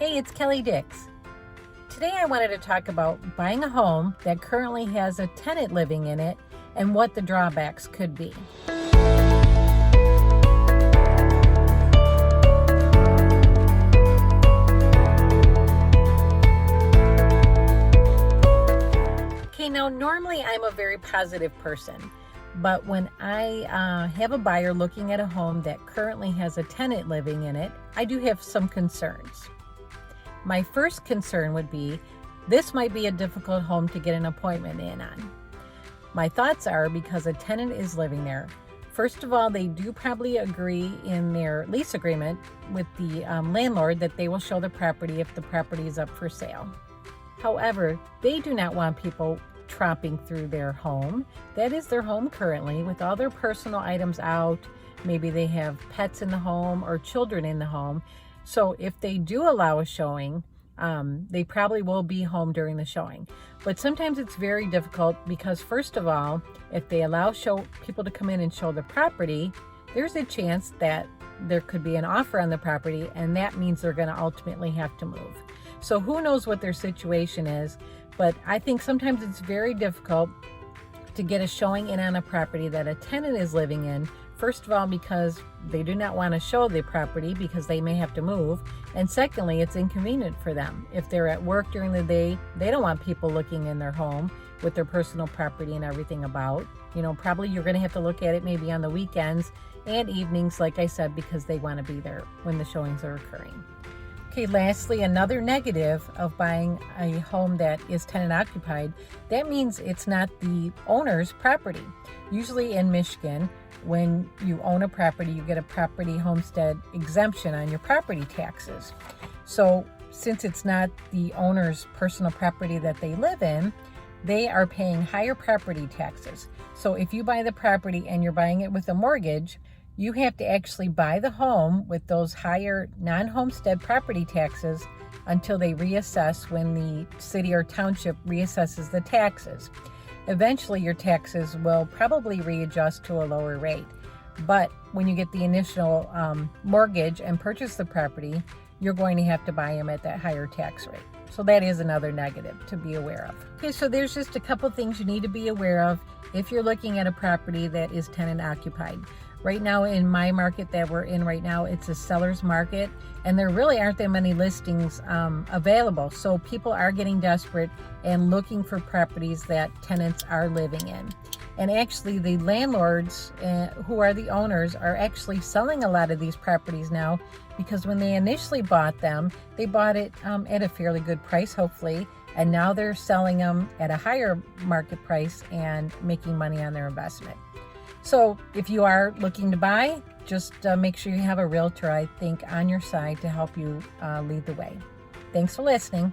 Hey, it's Kelly Dix. Today I wanted to talk about buying a home that currently has a tenant living in it and what the drawbacks could be. Okay, now normally I'm a very positive person, but when I have a buyer looking at a home that currently has a tenant living in it, I do have some concerns. My first concern would be this might be a difficult home to get an appointment in on. My thoughts are because a tenant is living there. First of all, they do probably agree in their lease agreement with the landlord that they will show the property if the property is up for sale. However, they do not want people tromping through their home. That is their home currently with all their personal items out. Maybe they have pets in the home or children in the home. So if they do allow a showing, they probably will be home during the showing. But sometimes it's very difficult because first of all, if they allow people to come in and show the property, there's a chance that there could be an offer on the property, and that means they're going to ultimately have to move. So who knows what their situation is, but I think sometimes it's very difficult to get a showing in on a property that a tenant is living in. First of all, because they do not want to show the property because they may have to move. And secondly, it's inconvenient for them. If they're at work during the day, they don't want people looking in their home with their personal property and everything about. Probably you're going to have to look at it maybe on the weekends and evenings, like I said, because they want to be there when the showings are occurring. Okay, lastly, another negative of buying a home that is tenant occupied, that means it's not the owner's property. Usually in Michigan, when you own a property, you get a property homestead exemption on your property taxes. So since it's not the owner's personal property that they live in, they are paying higher property taxes. So if you buy the property and you're buying it with a mortgage, you have to actually buy the home with those higher non-homestead property taxes until they reassess when the city or township reassesses the taxes. Eventually, your taxes will probably readjust to a lower rate. But when you get the initial mortgage and purchase the property, you're going to have to buy them at that higher tax rate. So that is another negative to be aware of. Okay, so there's just a couple things you need to be aware of if you're looking at a property that is tenant occupied. Right now in my market that we're in right now, it's a seller's market, and there really aren't that many listings available. So people are getting desperate and looking for properties that tenants are living in. And actually the landlords who are the owners are actually selling a lot of these properties now, because when they initially bought them, they bought it at a fairly good price, hopefully, and now they're selling them at a higher market price and making money on their investment. So if you are looking to buy, just make sure you have a realtor, I think, on your side to help you lead the way. Thanks for listening.